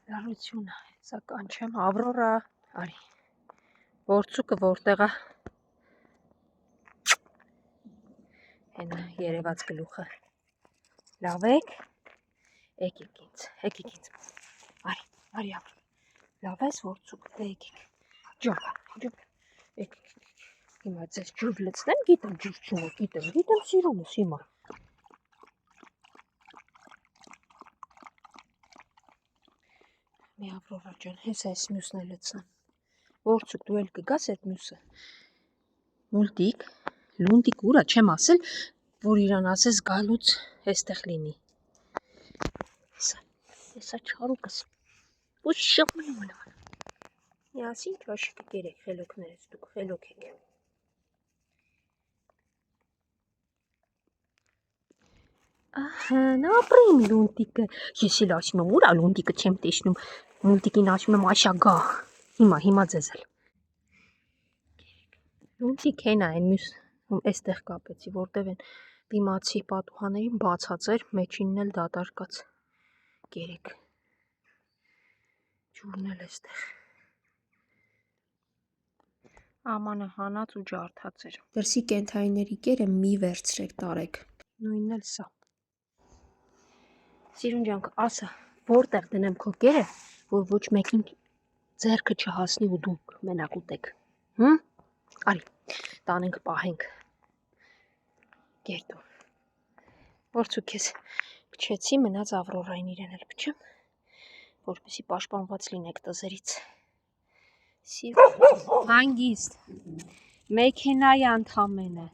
Լարությունը, սա կանչեմ, Ավրորա, արի, որցուկը որտեղ է, հենա երևաց գլուխը, լավ եք, եկեք ինձ, արի Ավրորա, լավ ես որցուկ, դե եկեք, ջոմ, եկեք, հիմա ձեզ ջուր լցնեմ, գիտեմ ջուր չունեք, գիտեմ սիրում ես հիմա, մի Ավրորա ջան, հես այս մյուսն է լցնեմ, որցուկ դու էլ կգաս այդ մյուսը, մուլտիկ, լունդիկ ուրա չեմ ասել, որ իրան ասես գալուց էստեղ լինի, Եսա չարուկս, ու շապ մնա, միասին ճաշիկը կերեք, խելոքներս դուք, խելոք եք, Ահա, ապրիմ լունդիկը, ես էլ ասում եմ, ուրա լունդիկը չեմ տեսնում, մուլտիկին ասում եմ աշա գա, հիմա ձեզ էլ, լունդիկ հենա են մյուս, էստեղ կապեցի, որտև են դիմացի պատուհաներին բացած էր, մեջինն էլ դատարկած, կերեք, ջուրն էլ էստեղ, ամանը հանած ու ջարդած էր, դրսի կենթայիների կերը մի վերցրեք տարեք, նույնն էլ սա, Սիրուն ջանք, ասա, որտեղ դնեմ քո կերը, որ ոչ մեկին ձեռքը չհասնի ու դուք մենակ ուտեք, արի, տանենք պահենք, գերդու, որցուկ քեզ փչեցի, մնաց Ավրորային իրեն էլ փչեմ, որպեսի պաշտպանված լինեք տզերից, հանգիստ, մեքենայի անդամենը,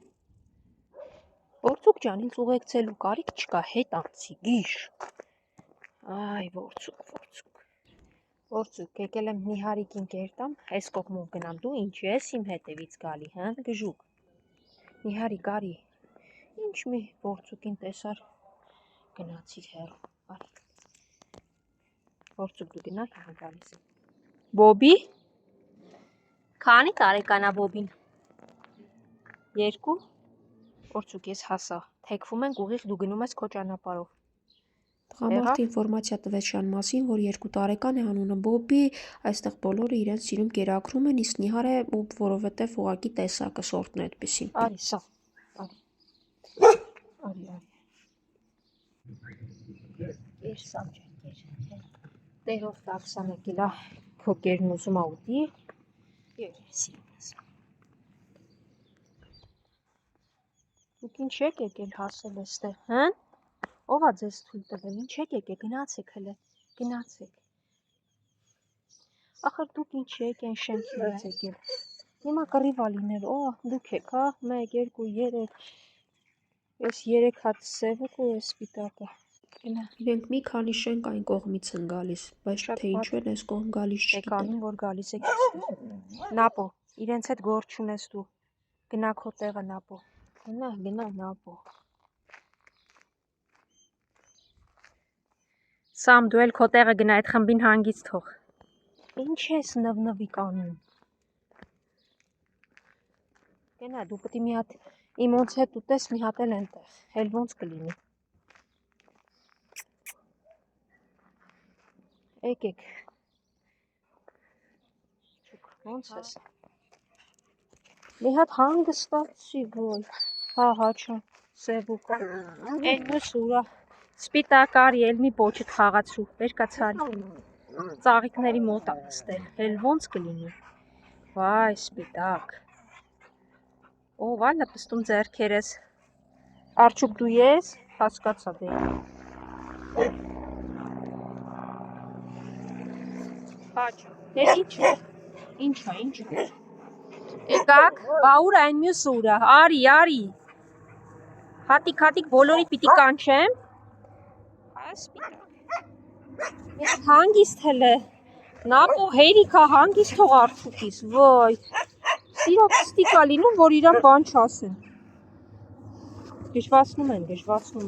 որցուկ ջան, ինձ ուղեկցելու կարիք չկա, հետ անցի, գիշ, այ որցուկ, եկել եմ Նիհարիկին կերտամ, այս կողմով գնամ, դու ինչ ես իմ հետևից գալի, գժուկ, Նիհարիկ արի, ինչ մի որցուկին տեսար, գնացիր հեռու, արի, որցուկ դու գնա, հիմա գալիս եմ, Բոբի, քանի տարեկանա Բոբին, 2, որցուկ ես հասա, թեքվում ենք ուղիղ դու գնում ես քո ճանապարհով, Տղամարդը ինֆորմացիա տվեց շան մասին, որ 2 տարեկան է, անունը Բոբի, այստեղ բոլորը իրենց սիրում կերակրում են, իսկ Նիհարը, որովհետև ուղղակի տեսակը սորտն է այդպեսին։ Արի, սա, արի, կեր սա ջան, տերով տաքսան եկել է, քո կերն ուզում ա ուտի, սիրում ես, դուք ինչ եք եկել հասել էստեղ, ով ա ձեզ թույլ տվել, ինչ եք եկել, գնացեք հլը, գնացեք, ախր դուք ինչ եք են շենքից եկել, հիմա կռիվ ա լինել, դուք եք, 1, 2, 3, ես 3 հատ սևուկ ու ես սպիտակը, Իրենք մի քանի շենք այն կողմից են գալիս, բայց թե ինչու են այս կողմ գալիս չգիտեմ։ Եկանում որ գալիս եք Նապո, իրենց հետ գործ չունես դու, գնա քո տեղը Նապո, գնա Նապո, Սամ դու էլ քո տեղը գնա այդ խմբին հանգիստ թող, ինչ ես նվնվի կանում, գնա դու պտի մի հատ իմ ոնց հետ ուտես մի հատ էլ ենտեղ, էլ ոնց կլինի, եկեք, ոնց ես, մի հատ հանգստացի ոյ, հաչա, սևուկ, են մյուս ուրա, սպիտակ արի, էլ մի պոչիտ խաղացրու, վերկա ցարի, ծաղիկների մոտ ա նստել, էլ ոնց կլինի, վայ սպիտակ, ով ա լպստում ձեռքերս, արջուկ դու ես, հասկացա դե, հաչա, ինչ է, եկակ, բաուր այն մյուս ուրա, արի, հատիկ բոլորի պիտի կանչեմ, ես հանգիստ հլը, Նապո հերիքա հանգիստ թող արջուկիս, ոյ, սիրակ ստիկա լինում, որ իրան բան չասեն, գժվացնում են,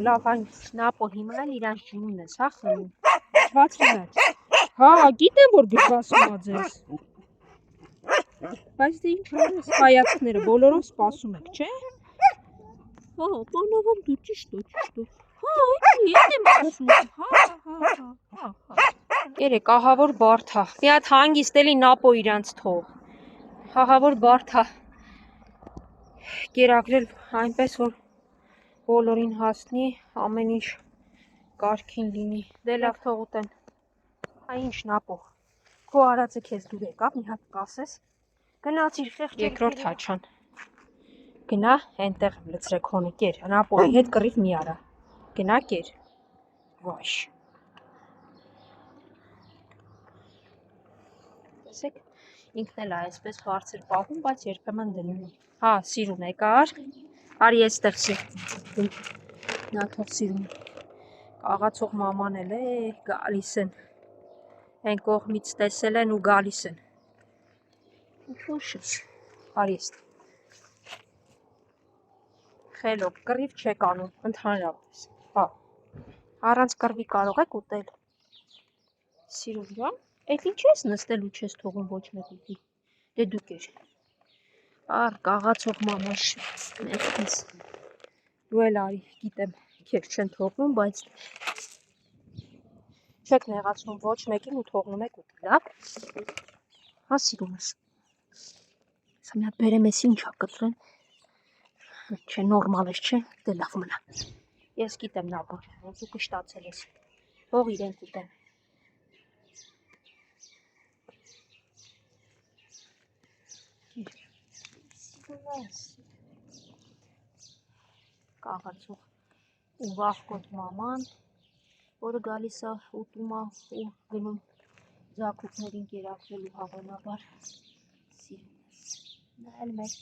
լավ հանգիստ, Նապո հիմա էլ իրան ջունն ես, խմում, գժվացնում են, գիտեմ, որ գժվացում ա ձեզ, բայց դե ինչ անես, հայացքները բոլորով սպասում եք, չէ, բանավամ դու ճիշտ է, հետ եմ ասում, Երեք, ահավոր բարդ է։ Մի հատ հանգիստ էլի նապո իրանց թող։ Ահավոր բարդ է։ Կերակրել այնպես, որ բոլորին հասնի, ամեն ինչ կարգին լինի։ Դե լավ թող ուտեն։ Այ ինչ նապո։ Քո արածը քեզ դուր եկավ, մի հատ կասես։ Գնացիր խեղճ։ Երկրորդ հաչան։ Գնա, այնտեղ լցրե քոնը կեր։ Նապոյի հետ կռիվ մի արա։ Գնա կեր։ Վայ։ Տեսեք, ինքն էլ է այսպես բարձր պահում, բայց երբեմն դնում։ Հա, սիրուն եկար։ Արի այստեղ սիր։ Նա թող սիրուն։ Աղացող մաման էլ է գալիս են։ Այն կողմից տեսել են ու գալիս են։ Ինչ շշ։ Արի այստեղ։ Խելոք, կռիվ չեք անում, ընդհանրապես։ Հա։ Առանց կռվի կարող եք ուտել։ Սիրուն ջան, այդ ինչ ես նստել ու չես թողում ոչ մեկ ուտի։ Դե դու կեր։ Ար կաղացող մամաշ։ Մեծ։ Դու էլ արի, գիտեմ, քեզ չեն թողնում, բայց չեք նեղացնում ոչ մեկին ու թողնում եք ուտի, լավ։ Հա սիրումս։ Սա մի հատ բերեմ էս ինչա կտրեն։ Չէ, նորմալ ես, չէ, դե լավ մնա։ Ես գիտեմ նա բան, ոնց ու կշտացել ես։ Թող իրենք ուտեն։ Կաղացող ու վախկոտ մաման, որը գալիս է ուտում է ու գնում զակուկներին կերակրելու հավանաբար։ Սիրում նա էլ մեր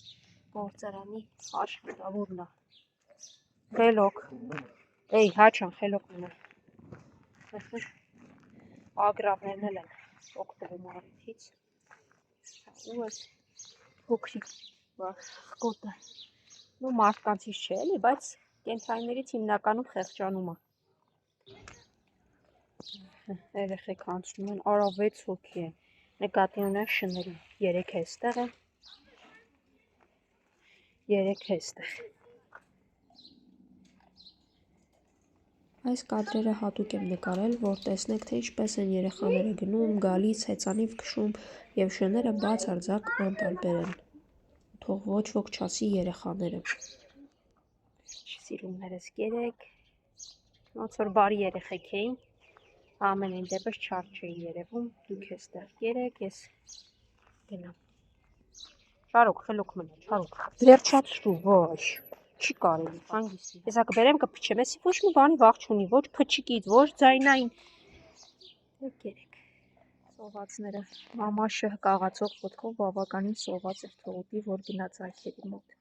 գործարանի աշխատավորն է։ Խելոք։ Էй, հաչան, խելոք մնա։ Ագրավներն էլ են օգտվում առիթից։ Ու այս փոքրիկ վախկոտը։ Ну մարդկանցից չէ էլի, բայց կենդանիներից հիմնականում խեղճանում է։ Երեխեք անցնում են, արա 6 հոգի են։ Նկատի ունեն շների։ 3 էստեղ են։ 3 էստեղ։ Այս կադրերը հատուկ եմ նկարել, որ տեսնեք, թե ինչպես են երեխաները գնում, գալիս, հեծանիվ քշում և շները բաց արձակ անտարբեր են։ Թող ոչ ոք չասի երեխաները։ Սիրուններս կերեք։ Ոնց որ բարի երեխեք էին։ Ամենայն դեպս չար չէի երևում։ Դուք էստեղ կերեք, ես գնամ։ Չարոք, խելոք մնա, չարոք։ Վերջացրու, ոչ։ Չի կարելի, հանգիստ։ Ես հա կբերեմ կփչեմ, էսի ոչ մի բանի վախ չունի, ոչ փչիկից, ոչ ձայնային։ Եկեք։ Սովածները, մամաշը կաղացող ոտքով բավականին սոված էր, թող ուտի, որ գնաց այքերի մոտ։